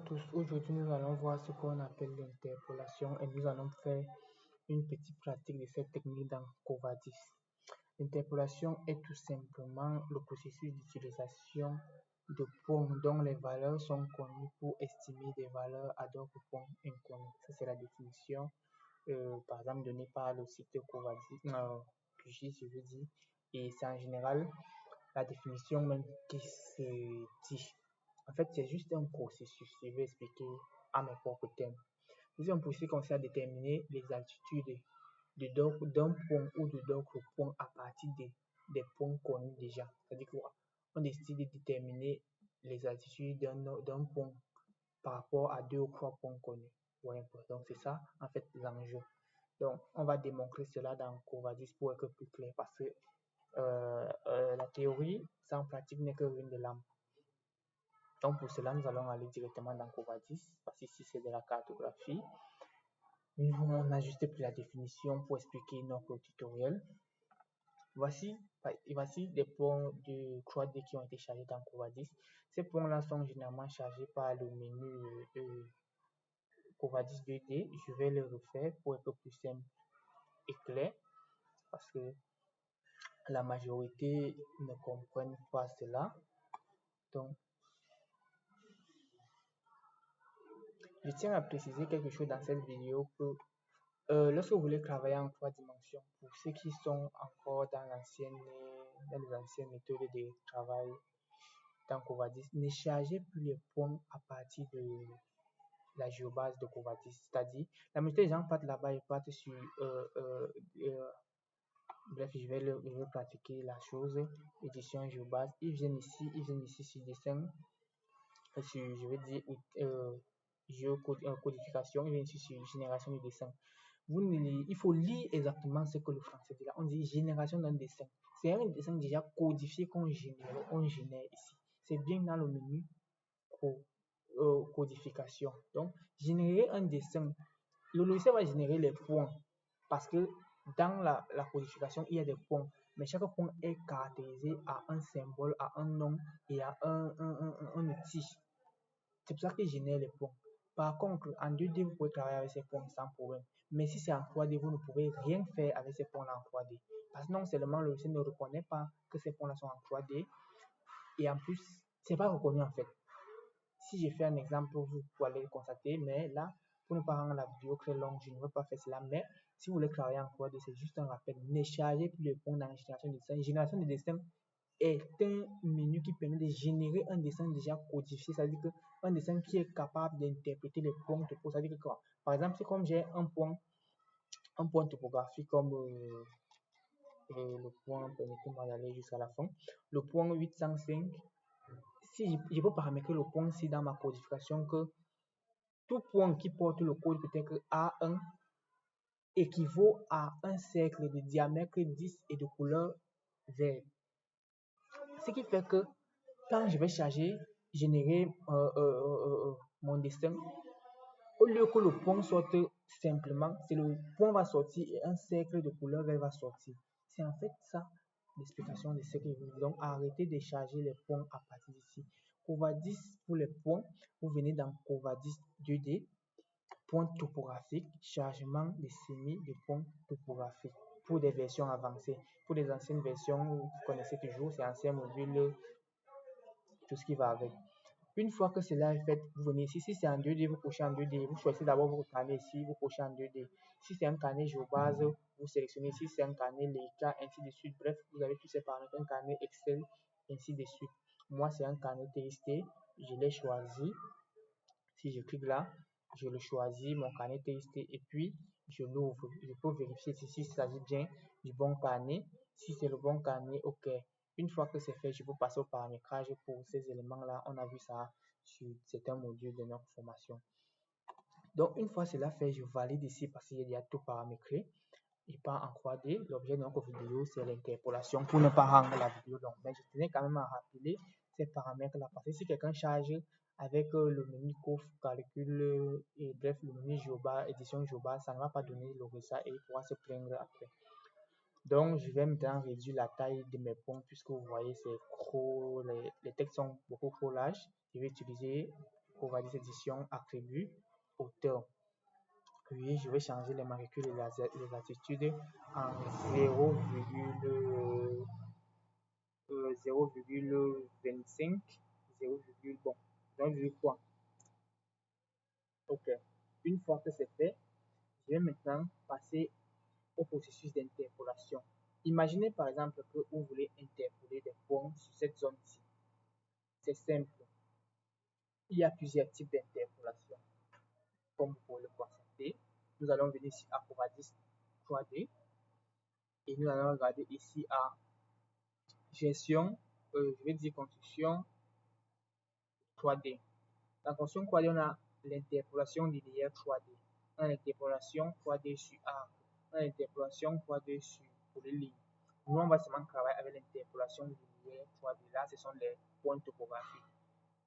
tous, aujourd'hui nous allons voir ce qu'on appelle l'interpolation et nous allons faire une petite pratique de cette technique dans Covadis. L'interpolation est tout simplement le processus d'utilisation de points dont les valeurs sont connues pour estimer des valeurs à d'autres points inconnus. Ça c'est la définition, par exemple donnée par le site Covadis, QGIS je veux dire, et c'est en général la définition même qui se dit. En fait, c'est juste un processus. Je vais expliquer à mes propres termes. C'est un processus qui consiste à déterminer les altitudes d'un point ou de d'autres points à partir des points connus déjà. C'est-à-dire qu'on décide de déterminer les altitudes d'un point par rapport à 2 ou 3 points connus. Ouais, donc, c'est ça, en fait, l'enjeu. Donc, on va démontrer cela dans Covadis pour être plus clair parce que la théorie sans pratique n'est que ruine de l'âme. Donc pour cela, nous allons aller directement dans Covadis parce qu'ici c'est de la cartographie. On a juste pris la définition pour expliquer notre tutoriel. Voici des points de 3D qui ont été chargés dans Covadis. Ces points-là sont généralement chargés par le menu Covadis 2D. Je vais le refaire pour être plus simple et clair parce que la majorité ne comprennent pas cela. Donc, je tiens à préciser quelque chose dans cette vidéo que lorsque vous voulez travailler en 3 dimensions, pour ceux qui sont encore dans les anciennes méthodes de travail dans Covadis, ne chargez plus les points à partir de la géobase de Covadis. C'est-à-dire, la majorité des gens partent là-bas et partent sur bref, je vais pratiquer la chose, édition géobase. Ils viennent ici sur dessin, je vais dire codification, ils viennent ici sur génération de dessin. Il faut lire exactement ce que le français dit là. On dit génération d'un dessin. C'est un dessin déjà codifié qu'on génère ici. C'est bien dans le menu codification. Donc, générer un dessin. Le logiciel va générer les points parce que dans la codification, il y a des points. Mais chaque point est caractérisé à un symbole, à un nom et à un outil. C'est pour ça qu'il génère les points. Par contre, en 2D, vous pouvez travailler avec ces points sans problème. Mais si c'est en 3D, vous ne pouvez rien faire avec ces points-là en 3D. Parce que non seulement le logiciel ne reconnaît pas que ces points-là sont en 3D, et en plus, c'est pas reconnu en fait. Si je fais un exemple, vous pouvez aller le constater, mais là, pour ne pas rendre la vidéo très longue, je ne veux pas faire cela. Mais si vous voulez travailler en 3D, c'est juste un rappel. Ne chargez plus les points dans la génération de dessin. La génération de dessin est un menu qui permet de générer un dessin déjà codifié. C'est-à-dire qu'un dessin qui est capable d'interpréter les points topographiques. C'est-à-dire que quoi? Par exemple, c'est comme j'ai un point topographique comme le point, permettez-moi d'aller jusqu'à la fin, le point 805. Si je peux paramétrer le point ci dans ma codification que tout point qui porte le code peut-être A1 équivaut à un cercle de diamètre 10 et de couleur vert. Ce qui fait que quand je vais générer mon dessin, au lieu que le point sorte simplement, c'est le point va sortir et un cercle de couleur vert va sortir. C'est en fait ça l'explication de ce que je veux dire. Donc arrêtez de charger les points à partir d'ici. Covadis pour les points, vous venez dans Covadis 2D, point topographique, chargement de semis de points topographiques pour des versions avancées. Pour les anciennes versions, vous connaissez toujours, c'est ancien module, tout ce qui va avec. Une fois que cela est fait, vous venez ici. Si c'est en 2D, vous cochez en 2D. Vous choisissez d'abord votre carnet ici, vous cochez en 2D. Si c'est un carnet géobase, vous sélectionnez. Si c'est un carnet Leica, ainsi de suite. Bref, vous avez tous ces paramètres. Un carnet Excel, ainsi de suite. Moi, c'est un carnet TXT. Je l'ai choisi. Si je clique là, je le choisis, mon carnet TXT, et puis je l'ouvre. Je peux vérifier s'il s'agit bien du bon carnet. Si c'est le bon carnet, OK. Une fois que c'est fait, je peux passer au paramétrage pour ces éléments-là. On a vu ça sur certains modules de notre formation. Donc, une fois cela fait, je valide ici parce qu'il y a tout paramétré. Il part en 3D. L'objet de notre vidéo, c'est l'interpolation pour ne pas rendre la vidéo longue. Mais je tenais quand même à rappeler ces paramètres-là parce que si quelqu'un charge avec le menu COF, calcul et bref, le menu GeoBase, édition GeoBase, ça ne va pas donner le résultat et il pourra se plaindre après. Donc, je vais maintenant réduire la taille de mes points puisque vous voyez, c'est trop, les textes sont beaucoup trop larges. Je vais utiliser Covadis Édition, attribut, auteur. Puis je vais changer les majuscules et les attitudes en 0,25, 0, bon, 1, point. Ok. Une fois que c'est fait, je vais maintenant passer au processus d'interpolation. Imaginez par exemple que vous voulez interpoler des points sur cette zone-ci. C'est simple. Il y a plusieurs types d'interpolation. Comme vous pouvez le constater, nous allons venir ici à Covadis 3D et nous allons regarder ici à gestion, je vais dire construction 3D. Dans construction 3D, on a l'interpolation linéaire 3D. On a l'interpolation 3D sur arc. On a l'interpolation 3D sur pour les lignes. Nous, on va seulement travailler avec l'interpolation linéaire 3D. Là, ce sont les points topographiques.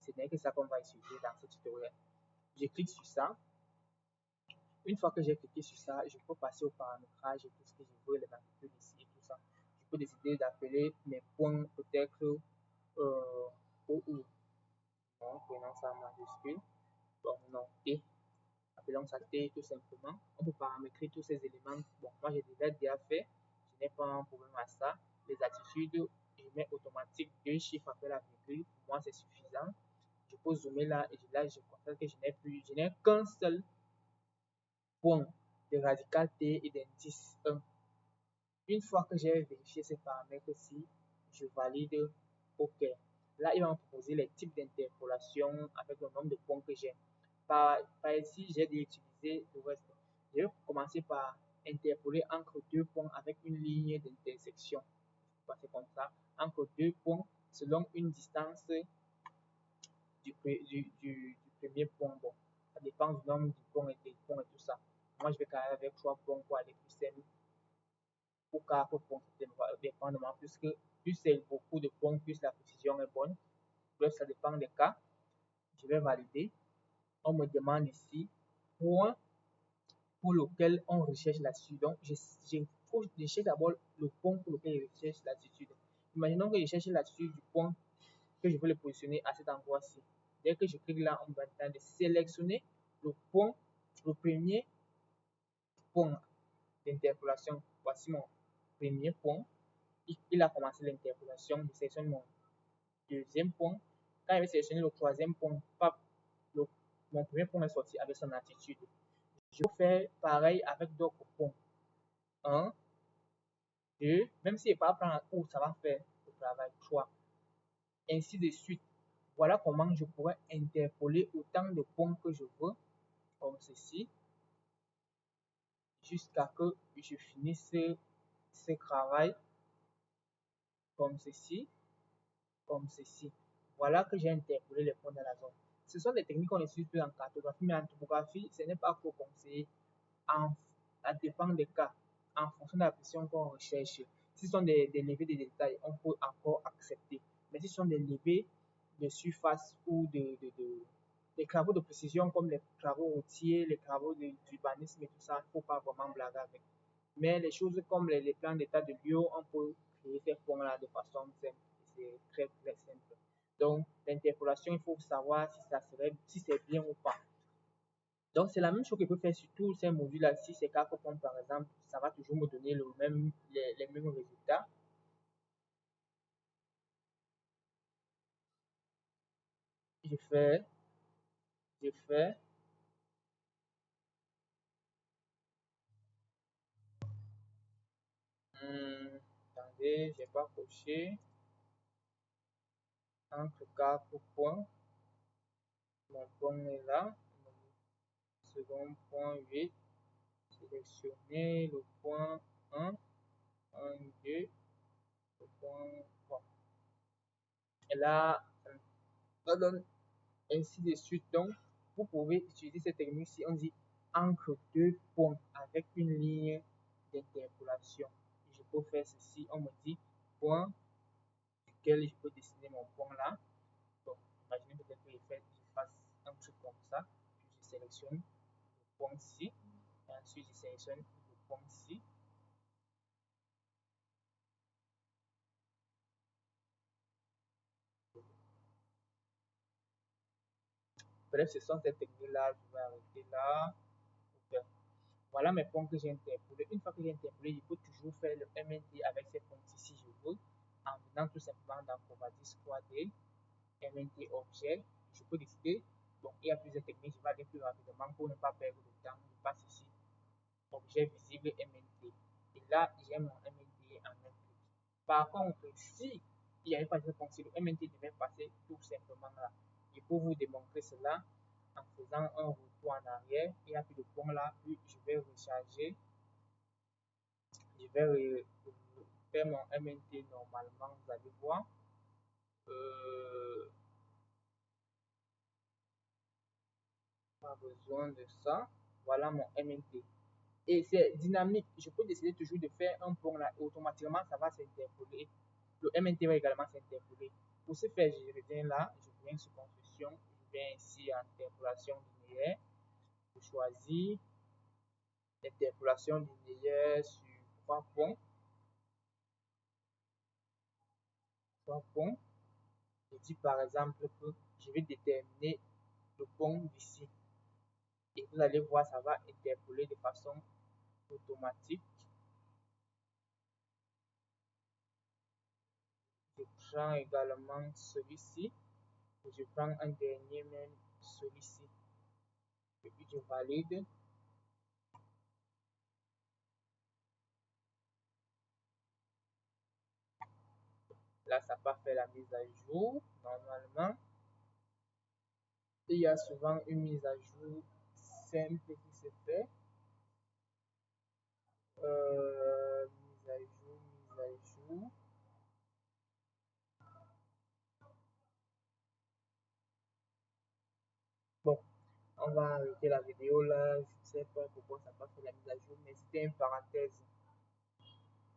Ce n'est que ça qu'on va utiliser dans ce tutoriel. Je clique sur ça. Une fois que j'ai cliqué sur ça, je peux passer au paramétrage et tout ce que je veux, les matricules ici et tout ça. Je peux décider d'appeler mes points peut-être OU. Bon, prenons ça en majuscule. Bon, non, T. Appelons ça T tout simplement. On peut paramétrer tous ces éléments. Bon, moi j'ai déjà fait. Je n'ai pas un problème à ça. Les attitudes, je mets automatique 2 chiffres après la virgule. Pour moi, c'est suffisant. Je peux zoomer là et là, je constate que je n'ai qu'un seul point de radical T et d'indice 1. Une fois que j'ai vérifié ces paramètres-ci, je valide OK. Là, il va me proposer les types d'interpolation avec le nombre de points que j'ai. Par ici, j'ai utilisé le reste. Je vais commencer par interpoler entre deux points avec une ligne d'intersection. C'est comme ça, entre deux points selon une distance du premier point. Bon, ça dépend du nombre du point et des points et tout ça. Moi, je vais carrément avec 3 points pour aller plus simple. Pour 4 points, dépendamment, puisque plus c'est beaucoup de points, plus la précision est bonne. Bref, ça dépend des cas. Je vais valider. On me demande ici point pour lequel on recherche l'attitude. Donc, je cherche d'abord le point pour lequel je recherche l'attitude. Imaginons que je cherche l'attitude du point que je veux le positionner à cet endroit-ci. Dès que je clique là, on va tenter de sélectionner le point, le premier point d'interpolation. Voici mon premier point. Il a commencé l'interpolation. Je sélectionne mon deuxième point. Quand il va sélectionner le troisième point, mon premier point est sorti avec son attitude. Je vais faire pareil avec d'autres points. 1, 2, même si je ne pas prendre où ça va faire le travail. 3, ainsi de suite. Voilà comment je pourrais interpoler autant de points que je veux, comme ceci, jusqu'à que je finisse ce travail, comme ceci, comme ceci. Voilà que j'ai interpolé les points dans la zone. Ce sont des techniques qu'on utilise plus en cartographie, mais en topographie, ce n'est pas trop conseillé. Ça dépend des cas, en fonction de la précision qu'on recherche. Si ce sont des levées de détails, on peut encore accepter. Mais si ce sont des levées de surface ou des travaux de précision comme les travaux routiers, les travaux d'urbanisme et tout ça, il ne faut pas vraiment blaguer avec. Mais les choses comme les plans d'état de lieu, on peut créer ces points-là de façon simple. C'est très très simple. Donc, l'interpolation, il faut savoir si c'est bien ou pas. Donc, c'est la même chose que je peux faire sur tous ces modules-là. Si c'est 4 points, par exemple, ça va toujours me donner les mêmes résultats. Je fais. Attendez, j'ai pas coché. Entre 4 points. Mon point est là. Second point 8. Sélectionner le point 1. 1, 2. Le point 3. Et là, ça donne ainsi de suite. Donc, vous pouvez utiliser cette technique-ci. On dit entre deux points avec une ligne d'interpolation. Je peux faire ceci. On me dit point duquel je peux dessiner mon point là. Donc, imaginez peut-être que je fasse un truc comme ça. Puis je sélectionne le point ci. Et ensuite, je sélectionne le point ci. Bref, ce sont ces techniques-là. Je vais arrêter là. Ok. Voilà mes points que j'ai interpolés. Une fois que j'ai interpolé, il faut toujours faire le MNT avec ces points-ci si je veux, en venant tout simplement dans Covadis Squad et MNT Objet. Je peux décider. Donc, il y a plusieurs techniques. Je vais aller plus rapidement pour ne pas perdre de temps. Je passe ici. Objet visible MNT. Et là, j'ai mon MNT en un clic. Par contre, si il n'y avait pas de réponse, le MNT devait passer tout simplement là. Et pour vous démontrer cela, en faisant un retour en arrière, il n'y a plus de point là, puis je vais recharger, je vais faire mon MNT normalement, vous allez voir. Euh, Pas besoin de ça. Voilà mon MNT. Et c'est dynamique. Je peux décider toujours de faire un pont là et automatiquement ça va s'interpoler. Le MNT va également s'interpoler. Pour ce faire, je reviens là, je viens sur construction, je viens ici en interpolation linéaire. Je choisis l'interpolation linéaire sur 3 points. 3 points. Je dis par exemple que je vais déterminer le pont d'ici. Et vous allez voir, ça va interpoler de façon automatique. Je prends également celui-ci. Je prends un dernier même, celui-ci. Et puis je valide. Là, ça n'a pas fait la mise à jour, normalement. Et il y a souvent une mise à jour simple qui se fait. Mise à jour, mise à jour. Bon, on va arrêter la vidéo là. Je ne sais pas pourquoi ça n'a pas fait la mise à jour, mais c'était une parenthèse.